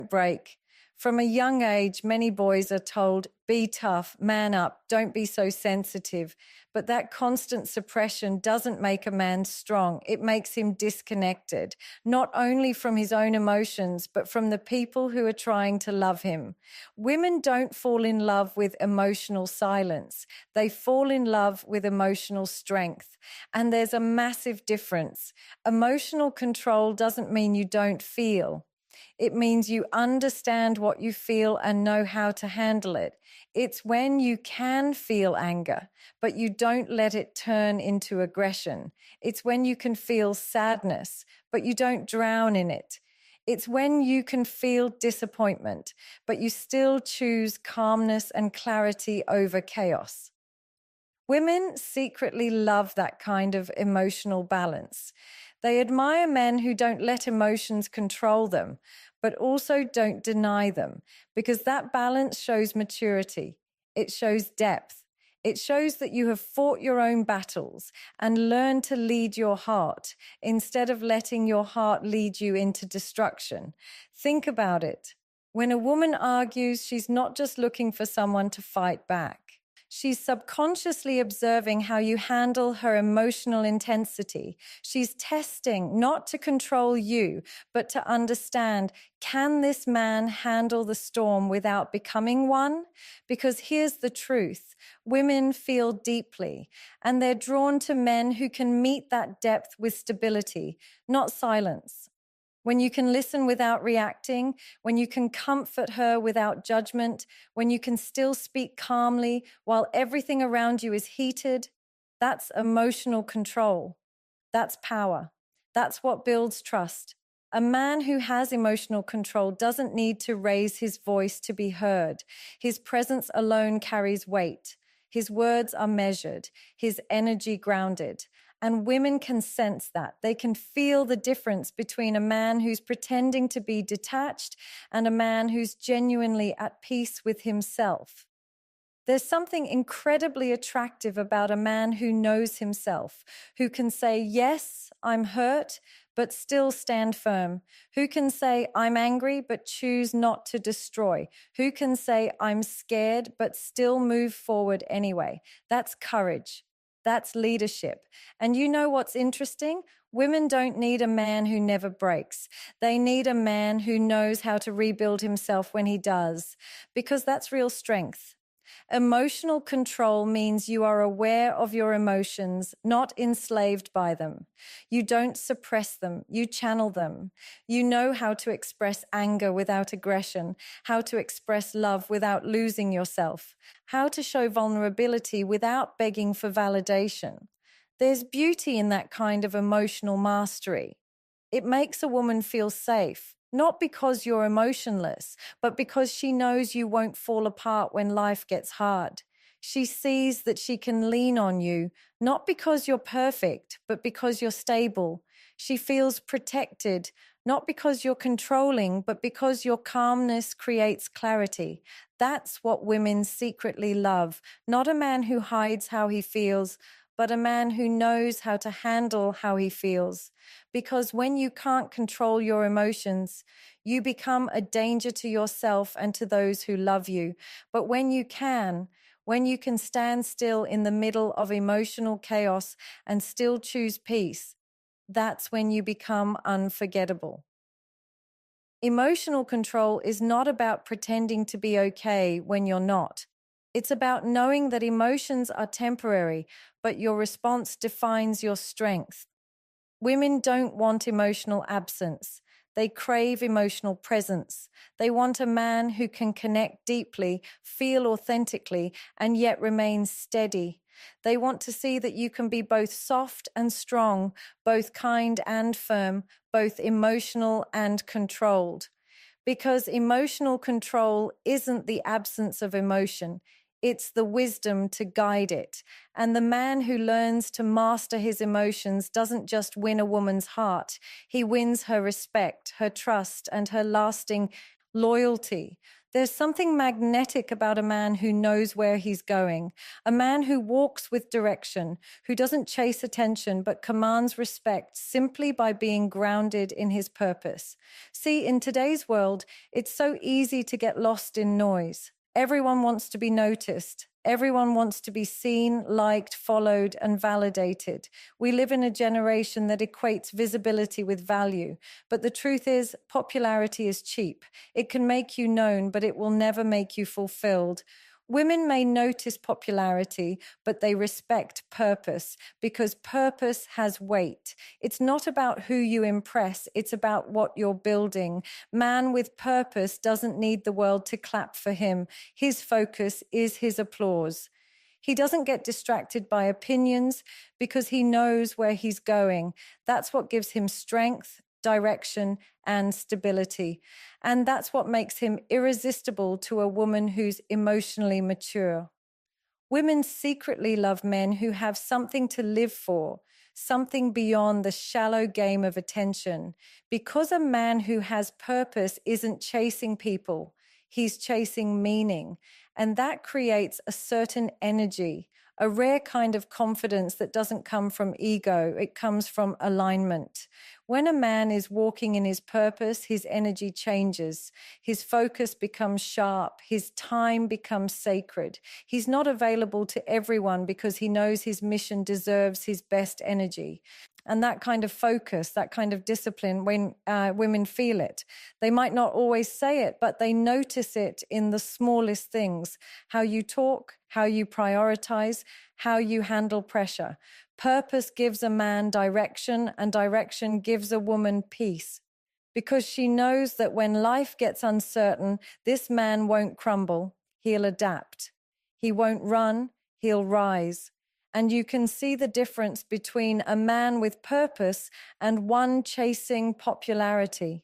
break. From a young age, many boys are told, be tough, man up, don't be so sensitive. But that constant suppression doesn't make a man strong. It makes him disconnected, not only from his own emotions, but from the people who are trying to love him. Women don't fall in love with emotional silence. They fall in love with emotional strength. And there's a massive difference. Emotional control doesn't mean you don't feel. It means you understand what you feel and know how to handle it. It's when you can feel anger, but you don't let it turn into aggression. It's when you can feel sadness, but you don't drown in it. It's when you can feel disappointment, but you still choose calmness and clarity over chaos. Women secretly love that kind of emotional balance. They admire men who don't let emotions control them, but also don't deny them, because that balance shows maturity. It shows depth. It shows that you have fought your own battles and learned to lead your heart instead of letting your heart lead you into destruction. Think about it. When a woman argues, she's not just looking for someone to fight back. She's subconsciously observing how you handle her emotional intensity. She's testing not to control you, but to understand, can this man handle the storm without becoming one? Because here's the truth. Women feel deeply, and they're drawn to men who can meet that depth with stability, not silence. When you can listen without reacting, when you can comfort her without judgment, when you can still speak calmly while everything around you is heated, that's emotional control. That's power. That's what builds trust. A man who has emotional control doesn't need to raise his voice to be heard. His presence alone carries weight. His words are measured, his energy grounded. And women can sense that. They can feel the difference between a man who's pretending to be detached and a man who's genuinely at peace with himself. There's something incredibly attractive about a man who knows himself, who can say, yes, I'm hurt, but still stand firm, who can say, I'm angry, but choose not to destroy, who can say, I'm scared, but still move forward anyway. That's courage. That's leadership. And you know what's interesting? Women don't need a man who never breaks. They need a man who knows how to rebuild himself when he does, because that's real strength. Emotional control means you are aware of your emotions, not enslaved by them. You don't suppress them, you channel them. You know how to express anger without aggression, how to express love without losing yourself, how to show vulnerability without begging for validation. There's beauty in that kind of emotional mastery. It makes a woman feel safe. Not because you're emotionless, but because she knows you won't fall apart when life gets hard. She sees that she can lean on you, not because you're perfect, but because you're stable. She feels protected, not because you're controlling, but because your calmness creates clarity. That's what women secretly love, not a man who hides how he feels, but a man who knows how to handle how he feels. Because when you can't control your emotions, you become a danger to yourself and to those who love you. But when you can stand still in the middle of emotional chaos and still choose peace, that's when you become unforgettable. Emotional control is not about pretending to be okay when you're not. It's about knowing that emotions are temporary, but your response defines your strength. Women don't want emotional absence. They crave emotional presence. They want a man who can connect deeply, feel authentically, and yet remain steady. They want to see that you can be both soft and strong, both kind and firm, both emotional and controlled. Because emotional control isn't the absence of emotion. It's the wisdom to guide it. And the man who learns to master his emotions doesn't just win a woman's heart. He wins her respect, her trust, and her lasting loyalty. There's something magnetic about a man who knows where he's going, a man who walks with direction, who doesn't chase attention but commands respect simply by being grounded in his purpose. See, in today's world, it's so easy to get lost in noise. Everyone wants to be noticed. Everyone wants to be seen, liked, followed, and validated. We live in a generation that equates visibility with value. But the truth is, popularity is cheap. It can make you known, but it will never make you fulfilled. Women may notice popularity, but they respect purpose because purpose has weight. It's not about who you impress, it's about what you're building. Man with purpose doesn't need the world to clap for him. His focus is his applause. He doesn't get distracted by opinions because he knows where he's going. That's what gives him strength, direction, and stability. And that's what makes him irresistible to a woman who's emotionally mature. Women secretly love men who have something to live for, something beyond the shallow game of attention. Because a man who has purpose isn't chasing people, he's chasing meaning. And that creates a certain energy, a rare kind of confidence that doesn't come from ego, it comes from alignment. When a man is walking in his purpose, his energy changes. His focus becomes sharp. His time becomes sacred. He's not available to everyone because he knows his mission deserves his best energy. And that kind of focus, that kind of discipline, when women feel it, they might not always say it, but they notice it in the smallest things: how you talk, how you prioritize, how you handle pressure. Purpose gives a man direction, and direction gives a woman peace. Because she knows that when life gets uncertain, this man won't crumble, he'll adapt. He won't run, he'll rise. And you can see the difference between a man with purpose and one chasing popularity.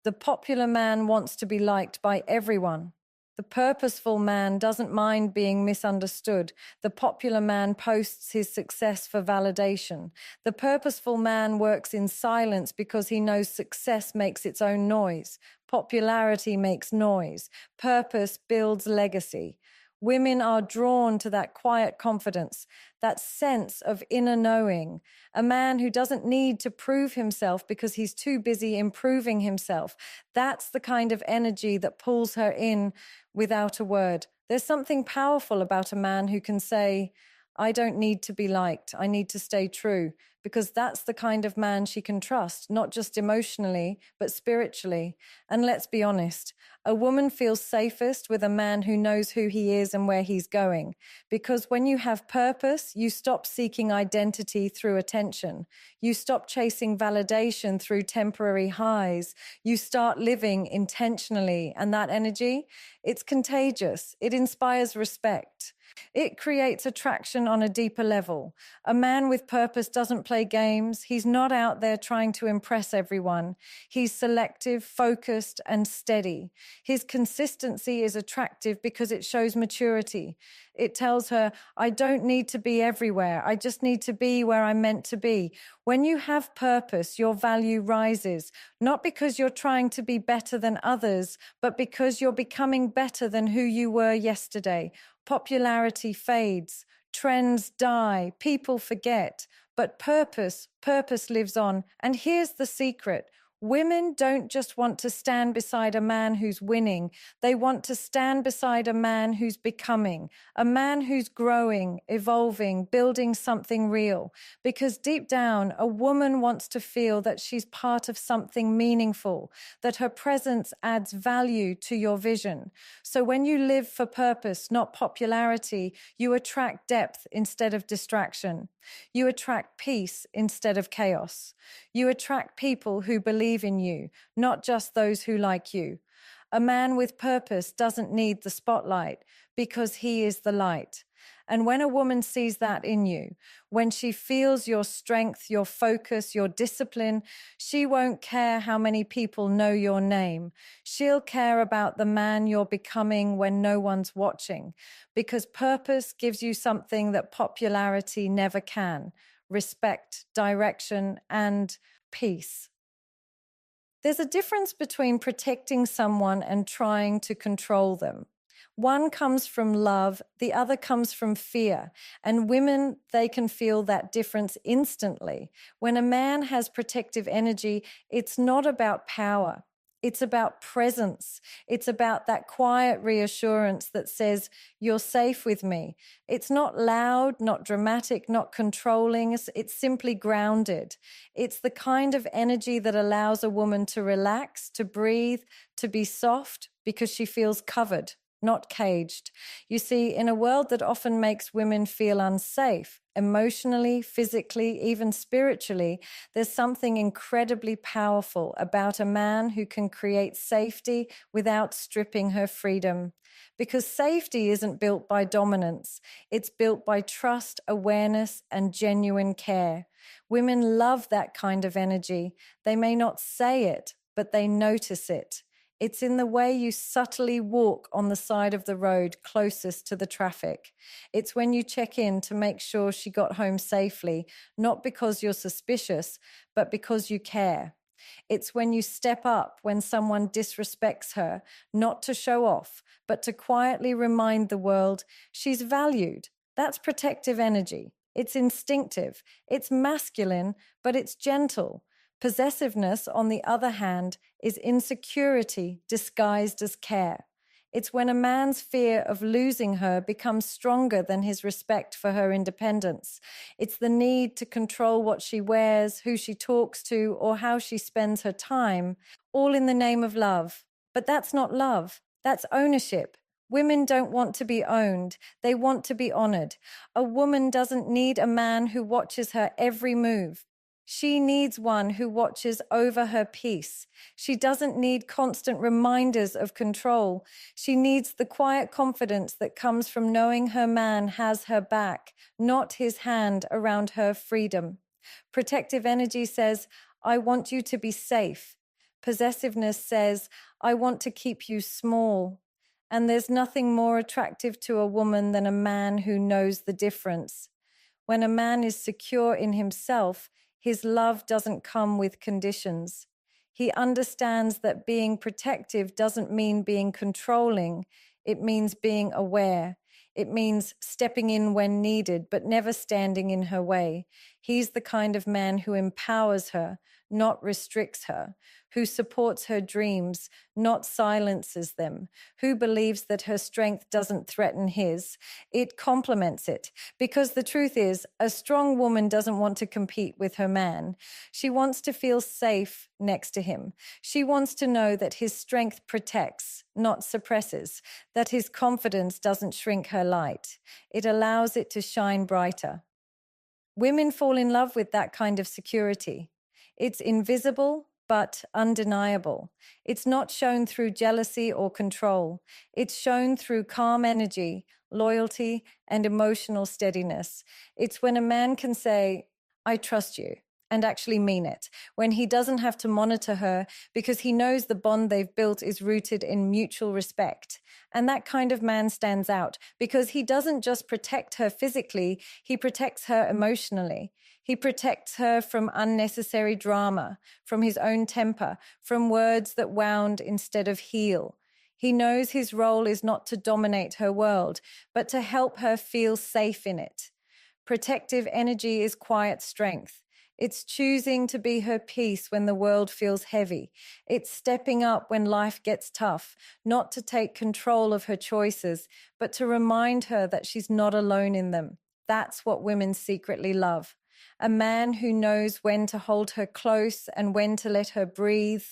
The popular man wants to be liked by everyone. The purposeful man doesn't mind being misunderstood. The popular man posts his success for validation. The purposeful man works in silence because he knows success makes its own noise. Popularity makes noise. Purpose builds legacy. Women are drawn to that quiet confidence, that sense of inner knowing. A man who doesn't need to prove himself because he's too busy improving himself. That's the kind of energy that pulls her in without a word. There's something powerful about a man who can say, I don't need to be liked. I need to stay true, because that's the kind of man she can trust, not just emotionally, but spiritually. And let's be honest, a woman feels safest with a man who knows who he is and where he's going. Because when you have purpose, you stop seeking identity through attention. You stop chasing validation through temporary highs. You start living intentionally. And that energy, it's contagious. It inspires respect. It creates attraction on a deeper level. A man with purpose doesn't play games. He's not out there trying to impress everyone. He's selective, focused, and steady. His consistency is attractive because it shows maturity. It tells her, I don't need to be everywhere. I just need to be where I'm meant to be. When you have purpose, your value rises, not because you're trying to be better than others, but because you're becoming better than who you were yesterday. Popularity fades, trends die, people forget, but purpose lives on. And here's the secret. Women don't just want to stand beside a man who's winning. They want to stand beside a man who's becoming, a man who's growing, evolving, building something real. Because deep down, a woman wants to feel that she's part of something meaningful, that her presence adds value to your vision. So when you live for purpose, not popularity, you attract depth instead of distraction. You attract peace instead of chaos. You attract people who believe in you, not just those who like you. A man with purpose doesn't need the spotlight because he is the light. And when a woman sees that in you, when she feels your strength, your focus, your discipline, she won't care how many people know your name. She'll care about the man you're becoming when no one's watching, because purpose gives you something that popularity never can: respect, direction, and peace. There's a difference between protecting someone and trying to control them. One comes from love, the other comes from fear. And women, they can feel that difference instantly. When a man has protective energy, it's not about power. It's about presence. It's about that quiet reassurance that says, you're safe with me. It's not loud, not dramatic, not controlling. It's simply grounded. It's the kind of energy that allows a woman to relax, to breathe, to be soft because she feels covered, not caged. You see, in a world that often makes women feel unsafe, emotionally, physically, even spiritually, there's something incredibly powerful about a man who can create safety without stripping her freedom. Because safety isn't built by dominance, it's built by trust, awareness, and genuine care. Women love that kind of energy. They may not say it, but they notice it. It's in the way you subtly walk on the side of the road closest to the traffic. It's when you check in to make sure she got home safely, not because you're suspicious, but because you care. It's when you step up when someone disrespects her, not to show off, but to quietly remind the world she's valued. That's protective energy. It's instinctive. It's masculine, but it's gentle. Possessiveness, on the other hand, is insecurity disguised as care. It's when a man's fear of losing her becomes stronger than his respect for her independence. It's the need to control what she wears, who she talks to, or how she spends her time, all in the name of love. But that's not love. That's ownership. Women don't want to be owned. They want to be honored. A woman doesn't need a man who watches her every move. She needs one who watches over her peace. She doesn't need constant reminders of control. She needs the quiet confidence that comes from knowing her man has her back, not his hand around her freedom. Protective energy says, I want you to be safe. Possessiveness says, I want to keep you small. And there's nothing more attractive to a woman than a man who knows the difference. When a man is secure in himself, his love doesn't come with conditions. He understands that being protective doesn't mean being controlling. It means being aware. It means stepping in when needed, but never standing in her way. He's the kind of man who empowers her, not restricts her, who supports her dreams, not silences them, who believes that her strength doesn't threaten his. It complements it. Because the truth is, a strong woman doesn't want to compete with her man. She wants to feel safe next to him. She wants to know that his strength protects, not suppresses, that his confidence doesn't shrink her light. It allows it to shine brighter. Women fall in love with that kind of security. It's invisible, but undeniable. It's not shown through jealousy or control. It's shown through calm energy, loyalty, and emotional steadiness. It's when a man can say, I trust you, and actually mean it, when he doesn't have to monitor her because he knows the bond they've built is rooted in mutual respect. And that kind of man stands out because he doesn't just protect her physically, he protects her emotionally. He protects her from unnecessary drama, from his own temper, from words that wound instead of heal. He knows his role is not to dominate her world, but to help her feel safe in it. Protective energy is quiet strength. It's choosing to be her peace when the world feels heavy. It's stepping up when life gets tough, not to take control of her choices, but to remind her that she's not alone in them. That's what women secretly love. A man who knows when to hold her close and when to let her breathe,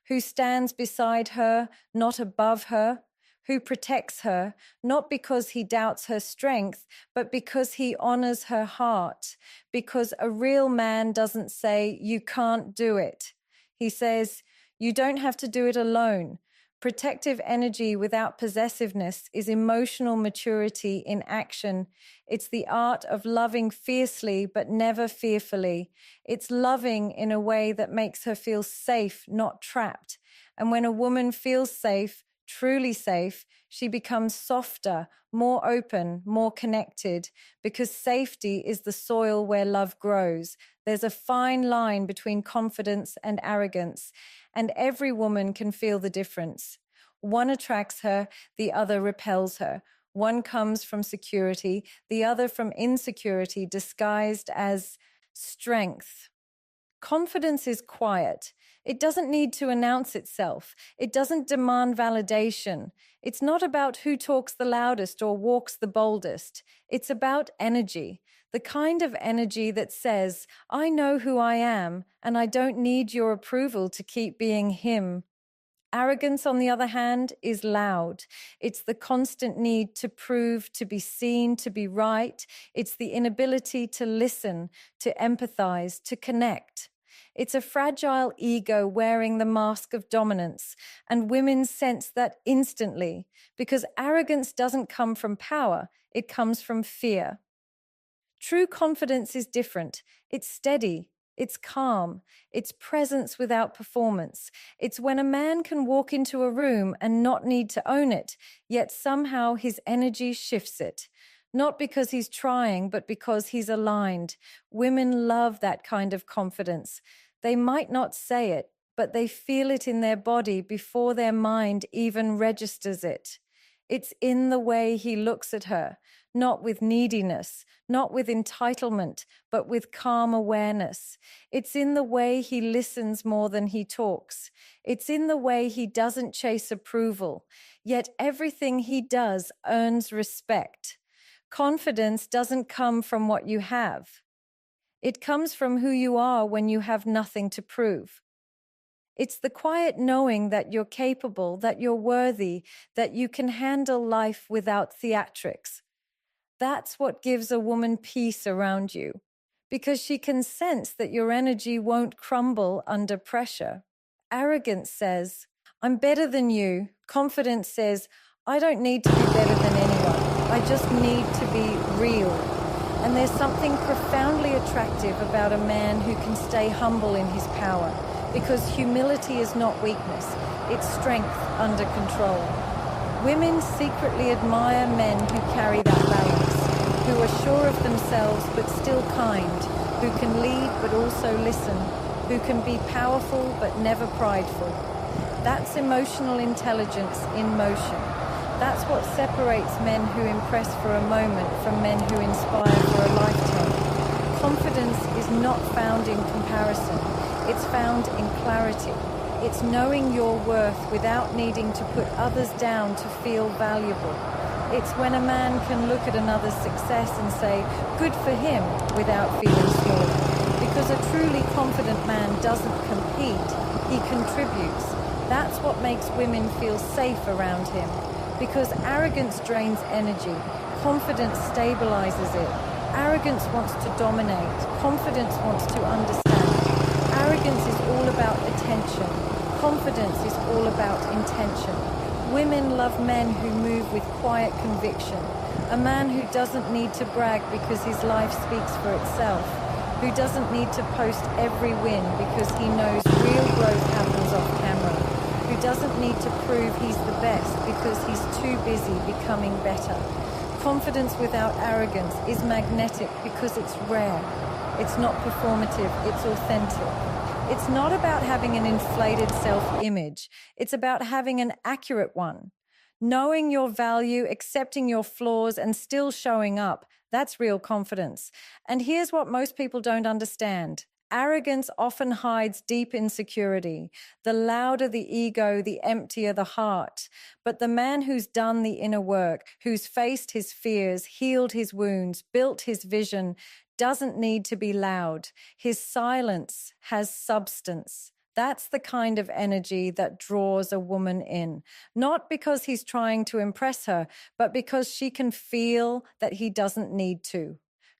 who stands beside her, not above her, who protects her, not because he doubts her strength, but because he honors her heart. Because a real man doesn't say, you can't do it. He says, you don't have to do it alone. Protective energy without possessiveness is emotional maturity in action. It's the art of loving fiercely but never fearfully. It's loving in a way that makes her feel safe, not trapped. And when a woman feels safe, truly safe, she becomes softer, more open, more connected, because safety is the soil where love grows. There's a fine line between confidence and arrogance, and every woman can feel the difference. One attracts her, the other repels her. One comes from security, the other from insecurity disguised as strength. Confidence is quiet. It doesn't need to announce itself. It doesn't demand validation. It's not about who talks the loudest or walks the boldest. It's about energy, the kind of energy that says, I know who I am, and I don't need your approval to keep being him. Arrogance, on the other hand, is loud. It's the constant need to prove, to be seen, to be right. It's the inability to listen, to empathize, to connect. It's a fragile ego wearing the mask of dominance, and women sense that instantly because arrogance doesn't come from power, it comes from fear. True confidence is different. It's steady. It's calm. It's presence without performance. It's when a man can walk into a room and not need to own it, yet somehow his energy shifts it. Not because he's trying, but because he's aligned. Women love that kind of confidence. They might not say it, but they feel it in their body before their mind even registers it. It's in the way he looks at her, not with neediness, not with entitlement, but with calm awareness. It's in the way he listens more than he talks. It's in the way he doesn't chase approval, yet everything he does earns respect. Confidence doesn't come from what you have. It comes from who you are when you have nothing to prove. It's the quiet knowing that you're capable, that you're worthy, that you can handle life without theatrics. That's what gives a woman peace around you, because she can sense that your energy won't crumble under pressure. Arrogance says, I'm better than you. Confidence says, I don't need to be better than anyone. I just need to be real. And there's something profoundly attractive about a man who can stay humble in his power, because humility is not weakness, it's strength under control. Women secretly admire men who carry that balance, who are sure of themselves but still kind, who can lead but also listen, who can be powerful but never prideful. That's emotional intelligence in motion. That's what separates men who impress for a moment from men who inspire for a lifetime. Confidence is not found in comparison. It's found in clarity. It's knowing your worth without needing to put others down to feel valuable. It's when a man can look at another's success and say, good for him, without feeling small. Because a truly confident man doesn't compete, he contributes. That's what makes women feel safe around him. Because arrogance drains energy, confidence stabilizes it. Arrogance wants to dominate, confidence wants to understand. Arrogance is all about attention. Confidence is all about intention. Women love men who move with quiet conviction. A man who doesn't need to brag because his life speaks for itself. Who doesn't need to post every win because he knows real growth happens off camera. Who doesn't need to prove he's the best because he's too busy becoming better. Confidence without arrogance is magnetic because it's rare. It's not performative, it's authentic. It's not about having an inflated self-image. It's about having an accurate one. Knowing your value, accepting your flaws, and still showing up, that's real confidence. And here's what most people don't understand. Arrogance often hides deep insecurity. The louder the ego, the emptier the heart. But the man who's done the inner work, who's faced his fears, healed his wounds, built his vision, doesn't need to be loud. His silence has substance. That's the kind of energy that draws a woman in. Not because he's trying to impress her, but because she can feel that he doesn't need to.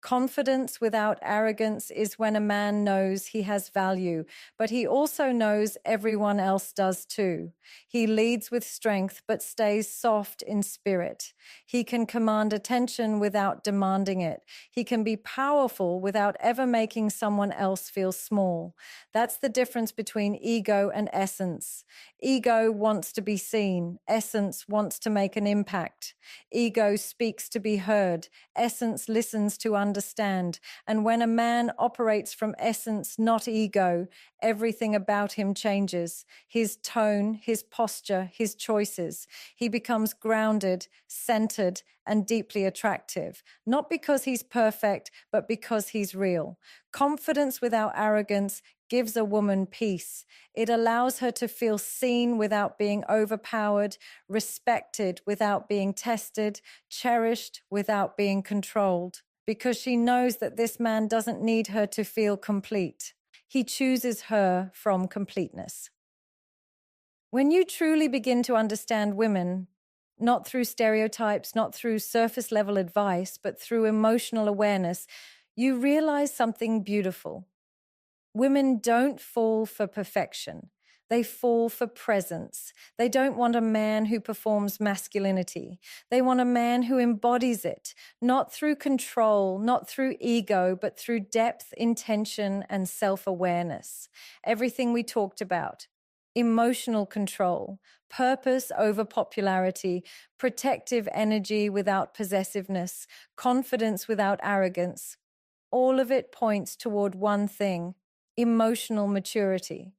Confidence without arrogance is when a man knows he has value, but he also knows everyone else does too. He leads with strength, but stays soft in spirit. He can command attention without demanding it. He can be powerful without ever making someone else feel small. That's the difference between ego and essence. Ego wants to be seen. Essence wants to make an impact. Ego speaks to be heard. Essence listens to understand. And when a man operates from essence, not ego, everything about him changes. His tone, his posture, his choices. He becomes grounded, centered, and deeply attractive. Not because he's perfect, but because he's real. Confidence without arrogance gives a woman peace. It allows her to feel seen without being overpowered, respected without being tested, cherished without being controlled, because she knows that this man doesn't need her to feel complete. He chooses her from completeness. When you truly begin to understand women, not through stereotypes, not through surface level advice, but through emotional awareness, you realize something beautiful. Women don't fall for perfection. They fall for presence. They don't want a man who performs masculinity. They want a man who embodies it, not through control, not through ego, but through depth, intention, and self-awareness. Everything we talked about. Emotional control, purpose over popularity, protective energy without possessiveness, confidence without arrogance. All of it points toward one thing: emotional maturity.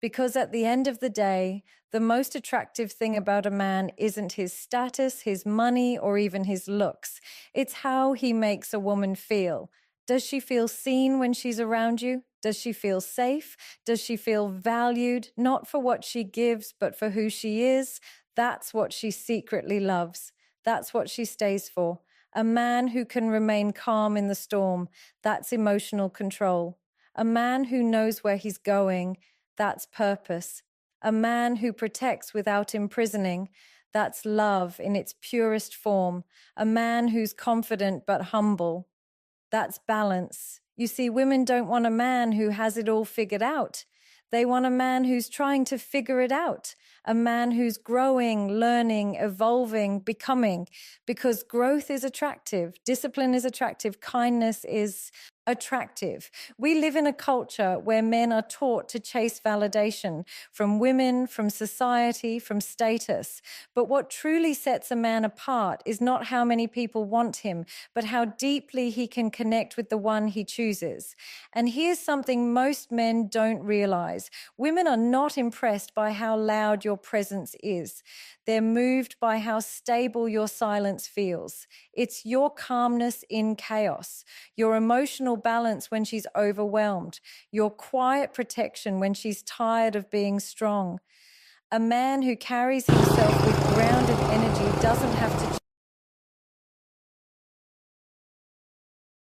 Because at the end of the day, the most attractive thing about a man isn't his status, his money, or even his looks. It's how he makes a woman feel. Does she feel seen when she's around you? Does she feel safe? Does she feel valued, not for what she gives, but for who she is? That's what she secretly loves. That's what she stays for. A man who can remain calm in the storm, that's emotional control. A man who knows where he's going, that's purpose. A man who protects without imprisoning, that's love in its purest form. A man who's confident but humble, that's balance. You see, women don't want a man who has it all figured out. They want a man who's trying to figure it out, a man who's growing, learning, evolving, becoming, because growth is attractive, discipline is attractive, kindness is attractive. We live in a culture where men are taught to chase validation from women, from society, from status. But what truly sets a man apart is not how many people want him, but how deeply he can connect with the one he chooses. And here's something most men don't realize. Women are not impressed by how loud your presence is. They're moved by how stable your silence feels. It's your calmness in chaos, your emotional balance when she's overwhelmed, your quiet protection when she's tired of being strong. A man who carries himself with grounded energy doesn't have to